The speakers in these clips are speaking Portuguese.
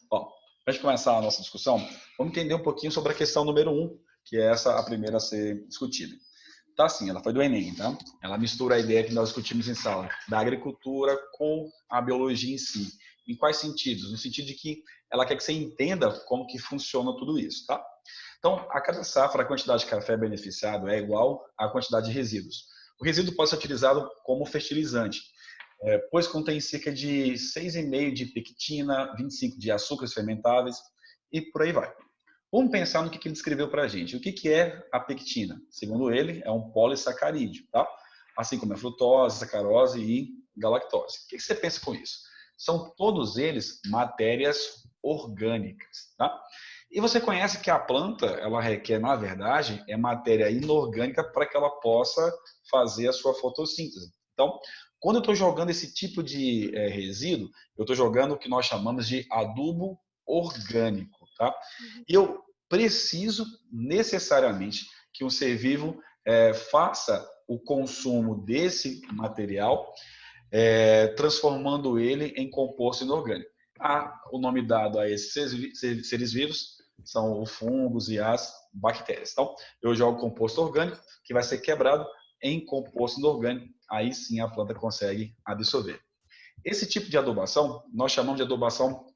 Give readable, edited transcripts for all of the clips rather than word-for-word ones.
Bom, para a gente começar a nossa discussão, vamos entender um pouquinho sobre a questão número 1, que é essa a primeira a ser discutida. Tá assim, ela foi do Enem, tá? Ela mistura a ideia que nós discutimos em sala da agricultura com a biologia em si. Em quais sentidos? No sentido de que ela quer que você entenda como que funciona tudo isso, tá? Então, a cada safra, a quantidade de café beneficiado é igual à quantidade de resíduos. O resíduo pode ser utilizado como fertilizante, pois contém cerca de 6,5 de pectina, 25 de açúcares fermentáveis e por aí vai. Vamos pensar no que ele descreveu para a gente. O que é a pectina? Segundo ele, é um polissacarídeo, tá? Assim como a frutose, sacarose e galactose. O que você pensa com isso? São todos eles matérias orgânicas, tá? E você conhece que a planta, ela requer, na verdade, matéria inorgânica para que ela possa fazer a sua fotossíntese. Então, quando eu estou jogando esse tipo de resíduo, eu estou jogando o que nós chamamos de adubo orgânico, tá? E eu preciso necessariamente que um ser vivo faça o consumo desse material, transformando ele em composto inorgânico. O nome dado a esses seres vivos são os fungos e as bactérias. Então, eu jogo composto orgânico, que vai ser quebrado em composto inorgânico, aí sim a planta consegue absorver. Esse tipo de adubação, nós chamamos de adubação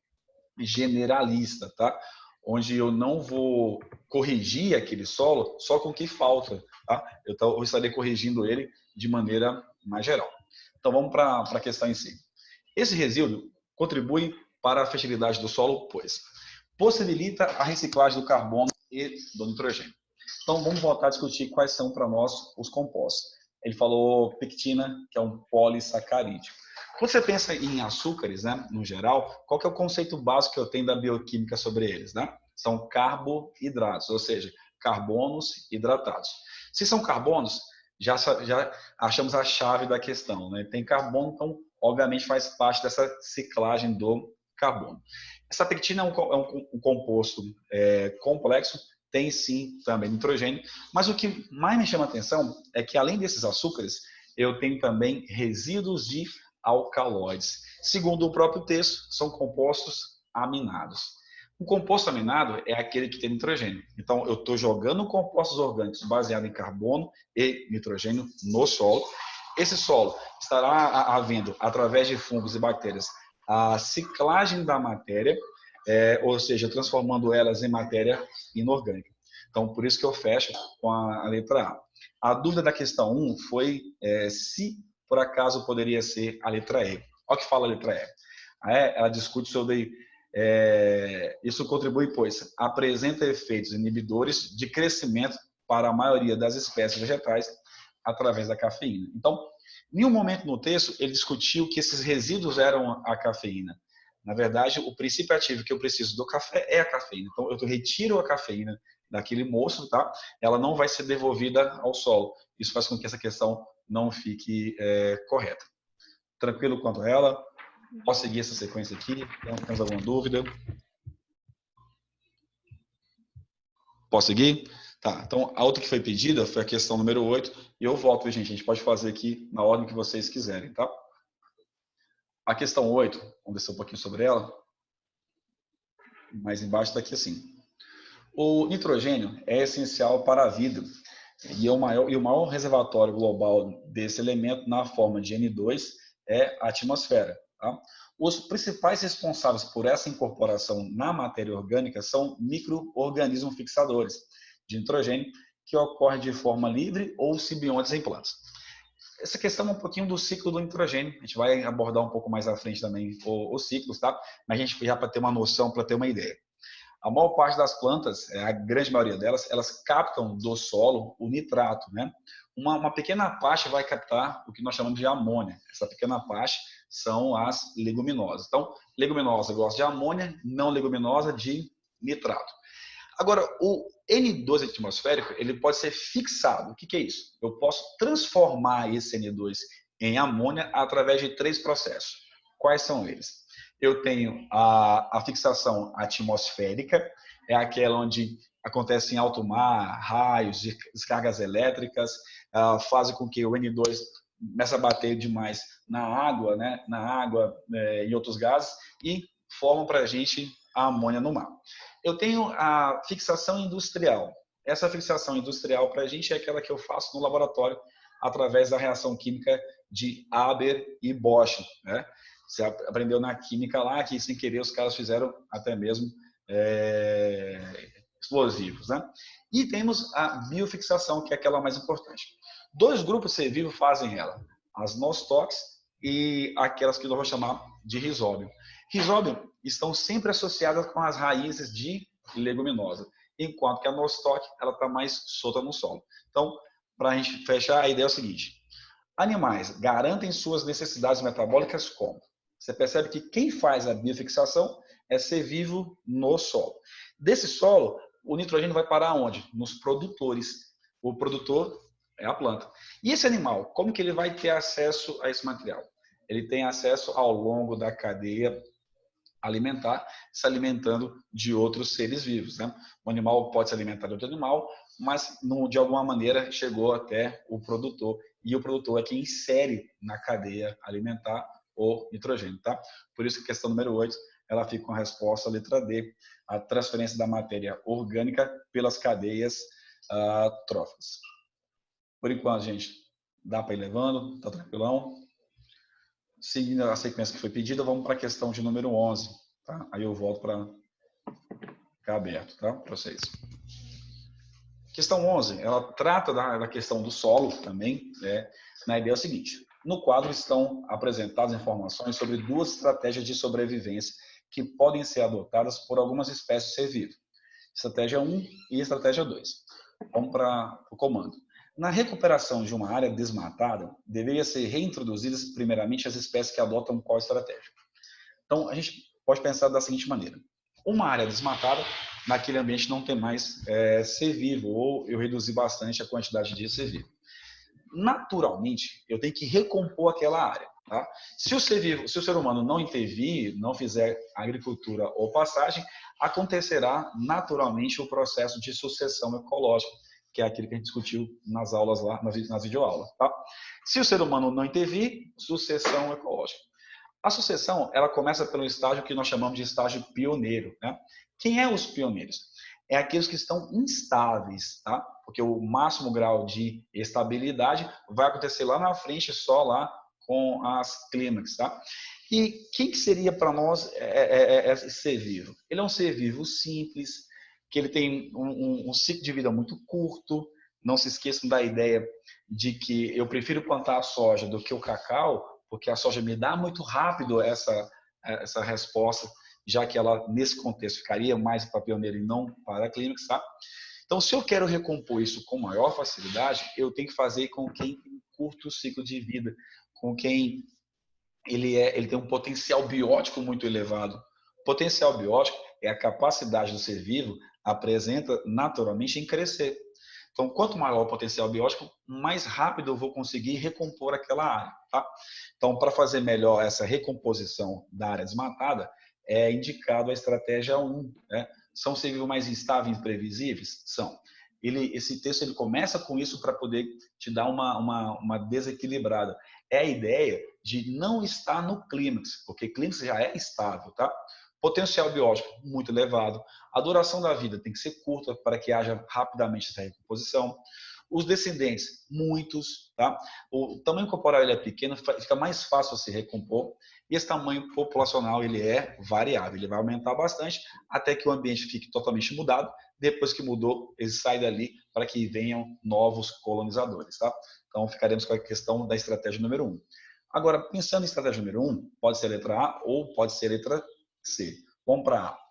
generalista, tá? Onde eu não vou corrigir aquele solo só com o que falta, tá? Eu estarei corrigindo ele de maneira mais geral. Então vamos para a questão em si. Esse resíduo contribui para a fertilidade do solo, pois possibilita a reciclagem do carbono e do nitrogênio. Então vamos voltar a discutir quais são para nós os compostos. Ele falou pectina, que é um polissacarídeo. Quando você pensa em açúcares, né, no geral, qual que é o conceito básico que eu tenho da bioquímica sobre eles, né? São carboidratos, ou seja, carbonos hidratados. Se são carbonos, já achamos a chave da questão, né? Tem carbono, então, obviamente, faz parte dessa ciclagem do carbono. Essa pectina é um composto complexo, tem sim também nitrogênio, mas o que mais me chama a atenção é que, além desses açúcares, eu tenho também resíduos de alcaloides. Segundo o próprio texto, são compostos aminados. O composto aminado é aquele que tem nitrogênio. Então, eu estou jogando compostos orgânicos baseados em carbono e nitrogênio no solo. Esse solo estará havendo, através de fungos e bactérias, a ciclagem da matéria, ou seja, transformando elas em matéria inorgânica. Então, por isso que eu fecho com a letra A. A dúvida da questão 1 foi se por acaso poderia ser a letra E. Olha o que fala a letra E. Ela discute sobre isso contribui, pois apresenta efeitos inibidores de crescimento para a maioria das espécies vegetais através da cafeína. Então, em nenhum momento no texto ele discutiu que esses resíduos eram a cafeína. Na verdade, o princípio ativo que eu preciso do café é a cafeína. Então, eu retiro a cafeína daquele moço, tá? Ela não vai ser devolvida ao solo. Isso faz com que essa questão não fique correta. Tranquilo quanto a ela? Posso seguir essa sequência aqui? Temos alguma dúvida? Posso seguir? Tá, então a outra que foi pedida foi a questão número 8, e eu volto, gente, a gente pode fazer aqui na ordem que vocês quiserem, tá? A questão 8, vamos descer um pouquinho sobre ela, mais embaixo está aqui assim. O nitrogênio é essencial para a vida, e o maior reservatório global desse elemento na forma de N2 é a atmosfera. Tá? Os principais responsáveis por essa incorporação na matéria orgânica são micro-organismos fixadores de nitrogênio, que ocorrem de forma livre ou simbiontes em plantas. Essa questão é um pouquinho do ciclo do nitrogênio. A gente vai abordar um pouco mais à frente também os ciclos, tá? Mas a gente já para ter uma noção, para ter uma ideia. A maior parte das plantas, a grande maioria delas, elas captam do solo o nitrato, né? Uma pequena parte vai captar o que nós chamamos de amônia. Essa pequena parte são as leguminosas. Então, leguminosa gosta de amônia, não leguminosa de nitrato. Agora, o N2 atmosférico, ele pode ser fixado. O que é isso? Eu posso transformar esse N2 em amônia através de 3 processos. Quais são eles? Eu tenho a fixação atmosférica, é aquela onde acontece em alto mar, raios, descargas elétricas, fazem com que o N2 comece a bater demais na água, né? E outros gases, e formam para a gente a amônia no mar. Eu tenho a fixação industrial. Essa fixação industrial para a gente é aquela que eu faço no laboratório através da reação química de Haber e Bosch, né? Você aprendeu na química lá que, sem querer, os caras fizeram até mesmo explosivos, né? E temos a biofixação, que é aquela mais importante. 2 grupos C vivo fazem ela, as nostox e aquelas que nós vamos chamar de risóbio. Risóbio estão sempre associadas com as raízes de leguminosa, enquanto que a nostoc ela está mais solta no solo. Então, para a gente fechar, a ideia é o seguinte: animais garantem suas necessidades metabólicas como? Você percebe que quem faz a biofixação é ser vivo no solo. Desse solo, o nitrogênio vai parar onde? Nos produtores. O produtor é a planta. E esse animal, como que ele vai ter acesso a esse material? Ele tem acesso ao longo da cadeia alimentar, se alimentando de outros seres vivos, né? O animal pode se alimentar de outro animal, mas de alguma maneira chegou até o produtor, e o produtor é quem insere na cadeia alimentar o nitrogênio, tá? Por isso que a questão número 8, ela fica com a resposta letra D, a transferência da matéria orgânica pelas cadeias tróficas. Por enquanto, gente, dá para ir levando, tá tranquilão. Seguindo a sequência que foi pedida, vamos para a questão de número 11. Tá? Aí eu volto para ficar aberto, tá? Para vocês. Questão 11, ela trata da questão do solo também, né? Na ideia é o seguinte: no quadro estão apresentadas informações sobre 2 estratégias de sobrevivência que podem ser adotadas por algumas espécies de ser vivo. Estratégia 1 e estratégia 2. Vamos para o comando. Na recuperação de uma área desmatada, deveria ser reintroduzidas primeiramente as espécies que adotam qual estratégia. Então, a gente pode pensar da seguinte maneira: uma área desmatada, naquele ambiente não tem mais ser vivo, ou eu reduzi bastante a quantidade de ser vivo. Naturalmente, eu tenho que recompor aquela área. Tá? Se o ser humano não intervir, não fizer agricultura ou pastagem, acontecerá naturalmente o processo de sucessão ecológica, que é aquilo que a gente discutiu nas aulas lá, nas videoaulas. Tá? Se o ser humano não intervir, sucessão ecológica. A sucessão, ela começa pelo estágio que nós chamamos de estágio pioneiro. Né? Quem é os pioneiros? É aqueles que estão instáveis, tá? Porque o máximo grau de estabilidade vai acontecer lá na frente, só lá com as clímax, tá? E quem que seria para nós esse ser vivo? Ele é um ser vivo simples, que ele tem um ciclo de vida muito curto. Não se esqueçam da ideia de que eu prefiro plantar a soja do que o cacau, porque a soja me dá muito rápido essa resposta, já que ela, nesse contexto, ficaria mais para pioneiro e não para clínicos, tá? Então, se eu quero recompor isso com maior facilidade, eu tenho que fazer com quem tem um curto ciclo de vida, com quem ele tem um potencial biótico muito elevado. O potencial biótico é a capacidade do ser vivo apresenta naturalmente em crescer. Então, quanto maior o potencial biótico, mais rápido eu vou conseguir recompor aquela área. Tá? Então, para fazer melhor essa recomposição da área desmatada, é indicado a estratégia 1. Né? São seres vivos mais instáveis e imprevisíveis? São. Esse texto ele começa com isso para poder te dar uma desequilibrada. É a ideia de não estar no clímax, porque clímax já é estável. Tá? Potencial biótico muito elevado. A duração da vida tem que ser curta para que haja rapidamente essa recomposição. Os descendentes, muitos, tá? O tamanho corporal ele é pequeno, fica mais fácil se recompor. E esse tamanho populacional ele é variável, ele vai aumentar bastante até que o ambiente fique totalmente mudado. Depois que mudou, ele sai dali para que venham novos colonizadores, tá? Então ficaremos com a questão da estratégia número 1. Agora, pensando em estratégia número 1, pode ser a letra A ou pode ser a letra C. Vamos para A.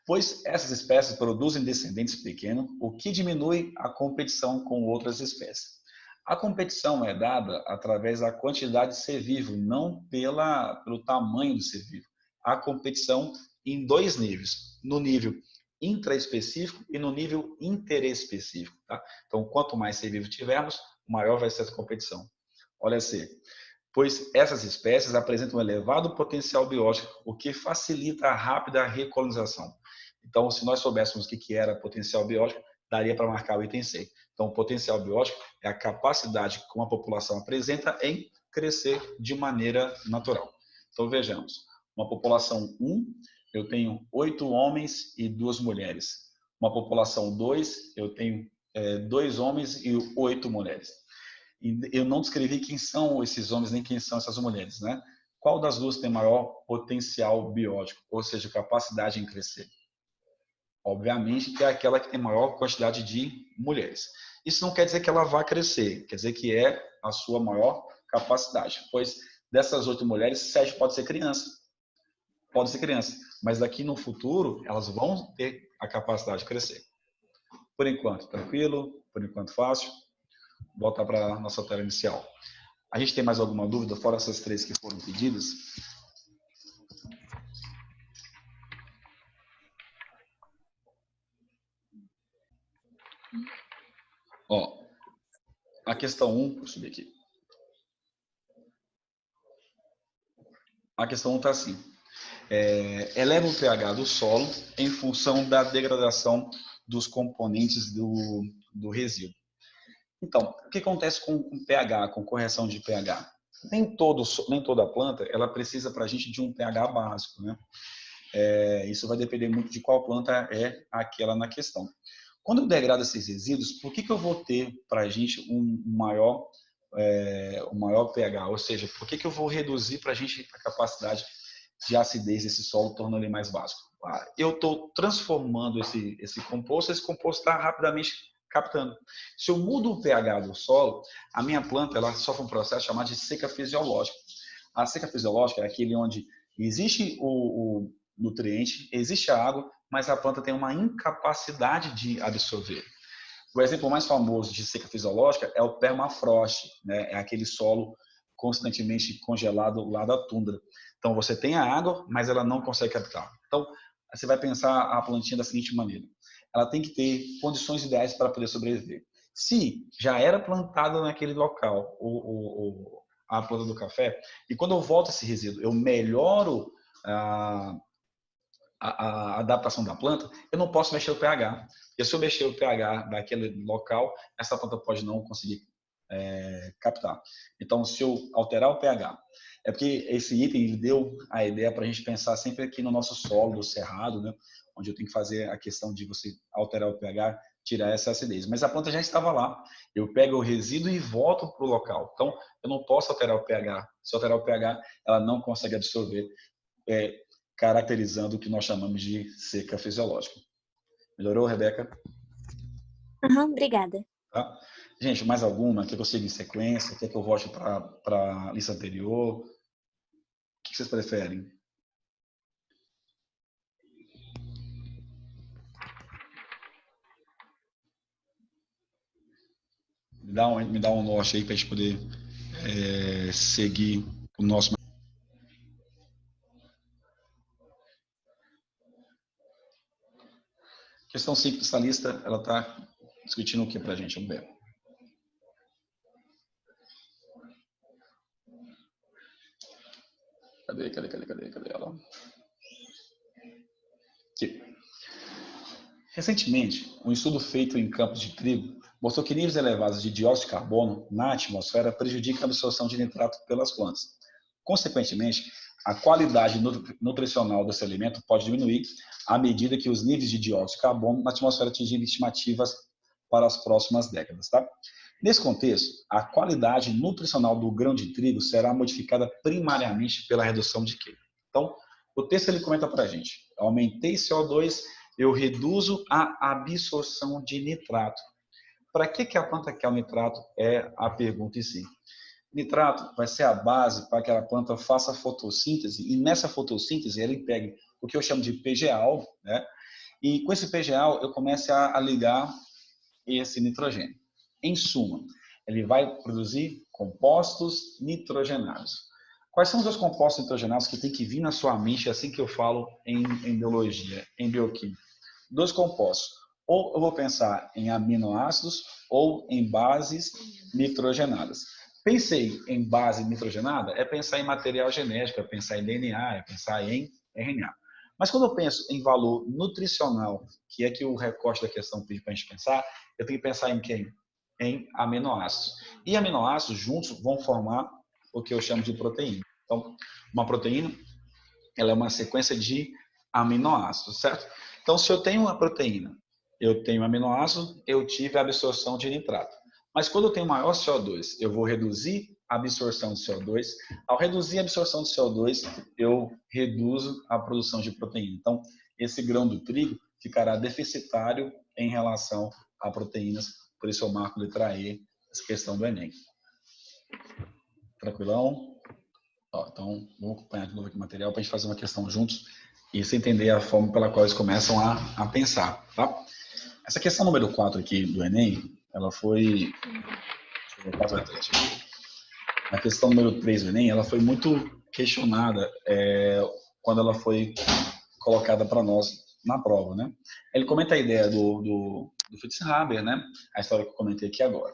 Pois essas espécies produzem descendentes pequenos, o que diminui a competição com outras espécies. A competição é dada através da quantidade de ser vivo, não pelo tamanho do ser vivo. A competição em 2 níveis, no nível intraespecífico e no nível interespecífico. Tá? Então, quanto mais ser vivo tivermos, maior vai ser essa competição. Olha C. Pois essas espécies apresentam um elevado potencial biótico, o que facilita a rápida recolonização. Então, se nós soubéssemos o que era potencial biótico, daria para marcar o item C. Então, o potencial biótico é a capacidade que uma população apresenta em crescer de maneira natural. Então, vejamos, uma população 1 eu tenho 8 homens e 2 mulheres. Uma população 2, eu tenho 2 homens e 8 mulheres. E eu não descrevi quem são esses homens nem quem são essas mulheres, né? Qual das duas tem maior potencial biótico, ou seja, capacidade em crescer? Obviamente que é aquela que tem maior quantidade de mulheres. Isso não quer dizer que ela vá crescer, quer dizer que é a sua maior capacidade, pois dessas 8 mulheres, 7 pode ser criança, mas daqui no futuro elas vão ter a capacidade de crescer. Por enquanto, tranquilo, por enquanto fácil. Voltar para a nossa tela inicial. A gente tem mais alguma dúvida, fora essas 3 que foram pedidas? Ó, a questão 1, vou subir aqui. A questão 1 está assim. Eleva o pH do solo em função da degradação dos componentes do resíduo. Então, o que acontece com o pH, com correção de pH? Nem toda planta ela precisa para a gente de um pH básico, né? Isso vai depender muito de qual planta é aquela na questão. Quando eu degrado esses resíduos, por que eu vou ter para a gente um maior pH? Ou seja, por que eu vou reduzir para a gente a capacidade de acidez desse solo, tornando ele mais básico? Eu estou transformando esse composto está rapidamente captando. Se eu mudo o pH do solo, a minha planta ela sofre um processo chamado de seca fisiológica. A seca fisiológica é aquele onde existe o nutriente, existe a água, mas a planta tem uma incapacidade de absorver. O exemplo mais famoso de seca fisiológica é o permafrost, né? É aquele solo constantemente congelado lá da tundra. Então você tem a água, mas ela não consegue captar. Então você vai pensar a plantinha da seguinte maneira: ela tem que ter condições ideais para poder sobreviver. Se já era plantada naquele local a planta do café, e quando eu volto esse resíduo, eu melhoro a adaptação da planta, eu não posso mexer o pH. Porque se eu mexer o pH daquele local, essa planta pode não conseguir captar. Então, se eu alterar o pH, é porque esse item ele deu a ideia para a gente pensar sempre aqui no nosso solo, do cerrado, né? Onde eu tenho que fazer a questão de você alterar o pH, tirar essa acidez. Mas a planta já estava lá. Eu pego o resíduo e volto para o local. Então, eu não posso alterar o pH. Se eu alterar o pH, ela não consegue absorver, caracterizando o que nós chamamos de seca fisiológica. Melhorou, Rebeca? Uhum, obrigada. Tá? Gente, mais alguma? Quer que eu siga em sequência? Quer que eu volte para a lista anterior? O que vocês preferem? Me dá um norte aí para a gente poder seguir o nosso. Questão 5 dessa lista, ela está discutindo o que para a gente? Vamos ver. Cadê ela? Aqui. Recentemente, um estudo feito em campos de trigo mostrou que níveis elevados de dióxido de carbono na atmosfera prejudicam a absorção de nitrato pelas plantas. Consequentemente, a qualidade nutricional desse alimento pode diminuir à medida que os níveis de dióxido de carbono na atmosfera atingirem estimativas para as próximas décadas. Tá? Nesse contexto, a qualidade nutricional do grão de trigo será modificada primariamente pela redução de quê? Então, o texto ele comenta para a gente: aumentei CO2, eu reduzo a absorção de nitrato. Para que a planta quer o nitrato? É a pergunta em si. Nitrato vai ser a base para que a planta faça fotossíntese, e nessa fotossíntese ele pega o que eu chamo de PGAL, né? E com esse PGAL eu começo a ligar esse nitrogênio. Em suma, ele vai produzir compostos nitrogenados. Quais são os dois compostos nitrogenados que tem que vir na sua mente assim que eu falo em biologia, em bioquímica? Dois compostos. Ou eu vou pensar em aminoácidos ou em bases nitrogenadas. Pensei em base nitrogenada, é pensar em material genético, é pensar em DNA, é pensar em RNA. Mas quando eu penso em valor nutricional, que é que o recorte da questão pede para a gente pensar, eu tenho que pensar em quem? Em aminoácidos. E aminoácidos juntos vão formar o que eu chamo de proteína. Então, uma proteína ela é uma sequência de aminoácidos, certo? Então, se eu tenho uma proteína, eu tenho aminoácido, eu tive a absorção de nitrato. Mas quando eu tenho maior CO2, eu vou reduzir a absorção de CO2. Ao reduzir a absorção de CO2, eu reduzo a produção de proteína. Então, esse grão do trigo ficará deficitário em relação a proteínas. Por isso eu marco letra E, essa questão do Enem. Tranquilão? Ó, então, vamos acompanhar de novo aqui o material para a gente fazer uma questão juntos e você entender a forma pela qual eles começam a pensar, tá? Essa questão número 4 aqui do Enem, ela foi... Deixa eu voltar para trás aqui. A questão número 3 do Enem, ela foi muito questionada quando ela foi colocada para nós na prova, né? Ele comenta a ideia do Fritz Haber, né? A história que eu comentei aqui agora.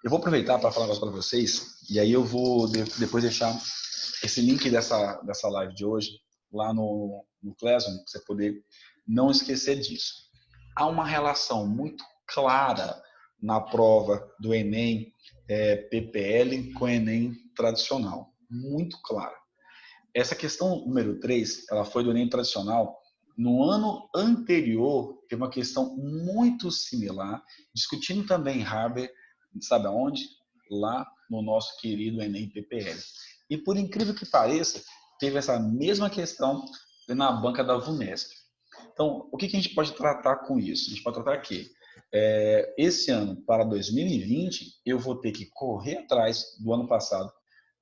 Eu vou aproveitar para falar para vocês, e aí eu vou depois deixar esse link dessa live de hoje lá no Classroom, para você poder não esquecer disso. Há uma relação muito clara na prova do Enem PPL com o Enem tradicional. Muito clara. Essa questão número 3, ela foi do Enem tradicional. No ano anterior, teve uma questão muito similar, discutindo também Haber, sabe aonde? Lá no nosso querido Enem PPL. E por incrível que pareça, teve essa mesma questão na banca da VUNESP. Então, o que a gente pode tratar com isso? A gente pode tratar que esse ano, para 2020, eu vou ter que correr atrás do ano passado,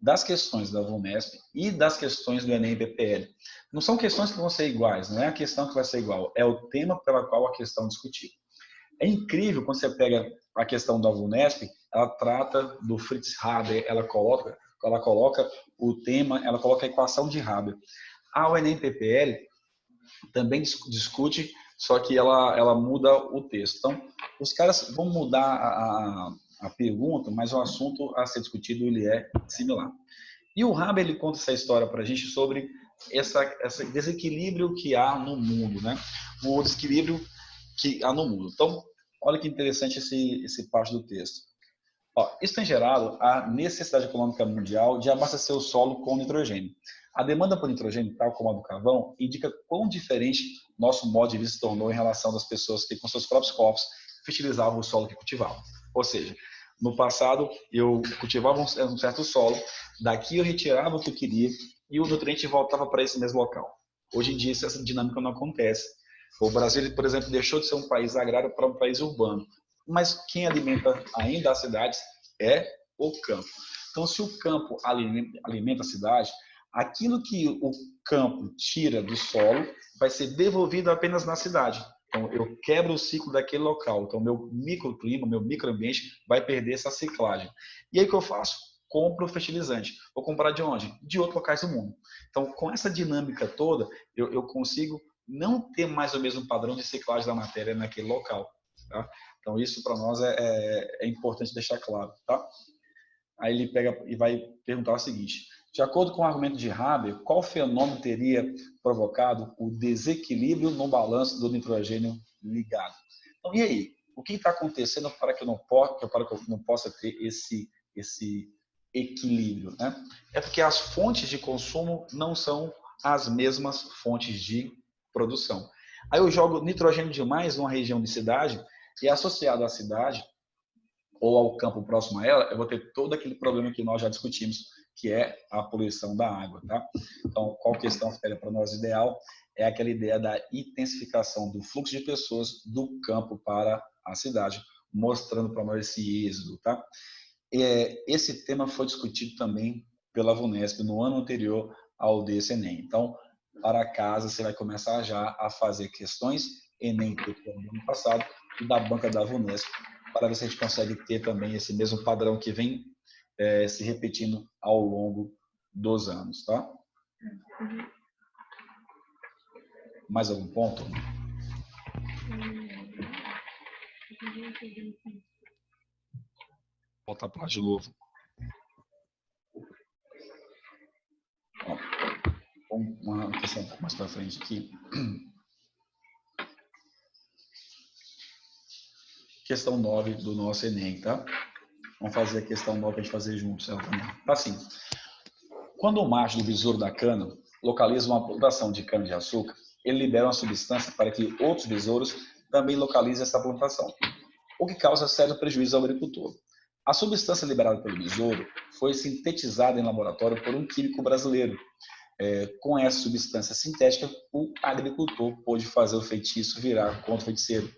das questões da VUNESP e das questões do Enem PPL. Não são questões que vão ser iguais, não é a questão que vai ser igual, é o tema pela qual a questão discutida. É incrível quando você pega a questão da VUNESP, ela trata do Fritz Haber, ela coloca o tema, ela coloca a equação de Haber. O Enem PPL também discute, só que ela muda o texto. Então, os caras vão mudar a pergunta, mas o assunto a ser discutido ele é similar. E o Haber ele conta essa história para a gente sobre esse desequilíbrio que há no mundo, né? O desequilíbrio que há no mundo. Então, olha que interessante esse parte do texto. Isso tem gerado a necessidade econômica mundial de abastecer o solo com nitrogênio. A demanda por nitrogênio, tal como a do carvão, indica quão diferente nosso modo de vida se tornou em relação das pessoas que, com seus próprios corpos, fertilizavam o solo que cultivavam. Ou seja, no passado, eu cultivava um certo solo, daqui eu retirava o que eu queria e o nutriente voltava para esse mesmo local. Hoje em dia, essa dinâmica não acontece. O Brasil, por exemplo, deixou de ser um país agrário para um país urbano. Mas quem alimenta ainda as cidades é o campo. Então, se o campo alimenta a cidade, aquilo que o campo tira do solo vai ser devolvido apenas na cidade. Então, eu quebro o ciclo daquele local. Então, meu microclima, meu microambiente vai perder essa ciclagem. E aí o que eu faço? Compro fertilizante. Vou comprar de onde? De outros locais do mundo. Então, com essa dinâmica toda, eu consigo não ter mais o mesmo padrão de ciclagem da matéria naquele local. Tá? Então, isso para nós é importante deixar claro. Tá? Aí ele pega e vai perguntar o seguinte: de acordo com o argumento de Haber, qual fenômeno teria provocado o desequilíbrio no balanço do nitrogênio ligado? Então, e aí? O que está acontecendo para que eu não possa ter esse equilíbrio? Né? É porque as fontes de consumo não são as mesmas fontes de produção. Aí eu jogo nitrogênio demais numa região de cidade e associado à cidade ou ao campo próximo a ela, eu vou ter todo aquele problema que nós já discutimos, que é a poluição da água. Tá? Então, qual questão ficaria para nós ideal é aquela ideia da intensificação do fluxo de pessoas do campo para a cidade, mostrando para nós esse êxodo. Tá? Esse tema foi discutido também pela VUNESP no ano anterior ao desse Enem. Então, para casa, você vai começar já a fazer questões Enem do ano passado e da banca da VUNESP, para ver se a gente consegue ter também esse mesmo padrão que vem se repetindo ao longo dos anos, tá? Mais algum ponto? Voltar para de novo. Uma questão um pouco mais para frente aqui. Questão 9 do nosso Enem, tá? Vamos fazer a questão 9 para a gente fazer juntos. Ela também. Tá assim. Quando o macho do besouro da cana localiza uma plantação de cana-de-açúcar, ele libera uma substância para que outros besouros também localizem essa plantação, o que causa sério prejuízo ao agricultor. A substância liberada pelo besouro foi sintetizada em laboratório por um químico brasileiro. Com essa substância sintética, o agricultor pôde fazer o feitiço virar contra o feiticeiro,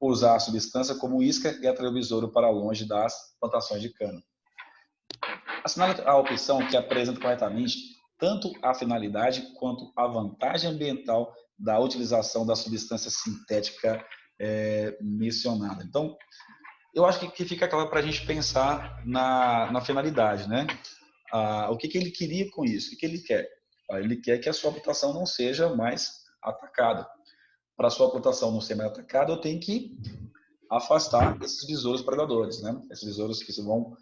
usar a substância como isca e atrair o besouro para longe das plantações de cana. Assinale a opção que apresenta corretamente tanto a finalidade quanto a vantagem ambiental da utilização da substância sintética mencionada. Então, eu acho que fica claro para a gente pensar na finalidade, né? O que ele queria com isso? O que ele quer? Ele quer que a sua plantação não seja mais atacada. Para a sua plantação não ser mais atacada, eu tenho que afastar esses besouros predadores, né? Esses besouros que vão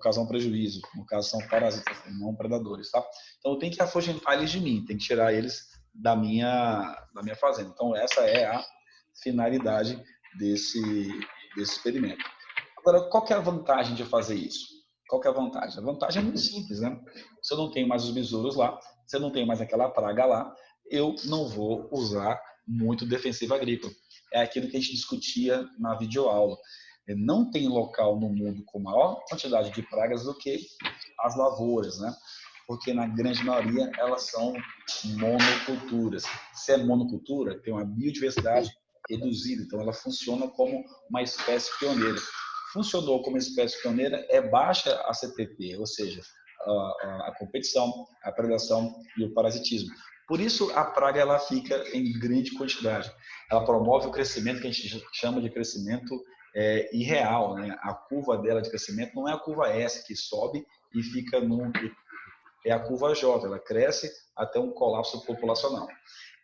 causar um prejuízo. No caso, são parasitas, não predadores, tá? Então, eu tenho que afugentar eles de mim, tenho que tirar eles da minha fazenda. Então, essa é a finalidade desse experimento. Agora, qual que é a vantagem de fazer isso? Qual que é a vantagem? A vantagem é muito simples, né? Se eu não tenho mais os besouros lá, se eu não tenho mais aquela praga lá, eu não vou usar muito defensivo agrícola. É aquilo que a gente discutia na videoaula. Não tem local no mundo com maior quantidade de pragas do que as lavouras, né? Porque na grande maioria elas são monoculturas. Se é monocultura, tem uma biodiversidade reduzida, então ela funciona como uma espécie pioneira. Funcionou como espécie pioneira, é baixa a CPP, ou seja, a competição, a predação e o parasitismo. Por isso, a praga ela fica em grande quantidade. Ela promove o crescimento que a gente chama de crescimento irreal, né? A curva dela de crescimento não é a curva S, que sobe e fica é a curva J, ela cresce até um colapso populacional.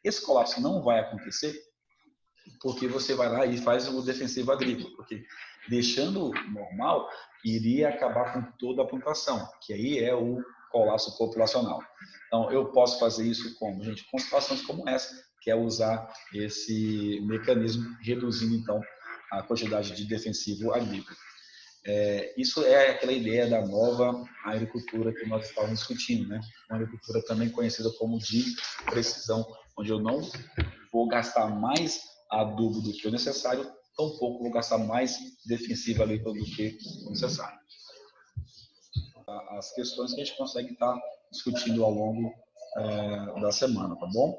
Esse colapso não vai acontecer porque você vai lá e faz o defensivo agrícola, porque deixando normal, iria acabar com toda a plantação, que aí é o colapso populacional. Então, eu posso fazer isso como? Gente, com situações como essa, que é usar esse mecanismo, reduzindo, então, a quantidade de defensivo agrícola. Isso é aquela ideia da nova agricultura que nós estávamos discutindo, né? Uma agricultura também conhecida como de precisão, onde eu não vou gastar mais adubo do que o necessário, tampouco vou gastar mais defensivo agrícola do que o necessário. As questões que a gente consegue estar discutindo ao longo da semana, tá bom?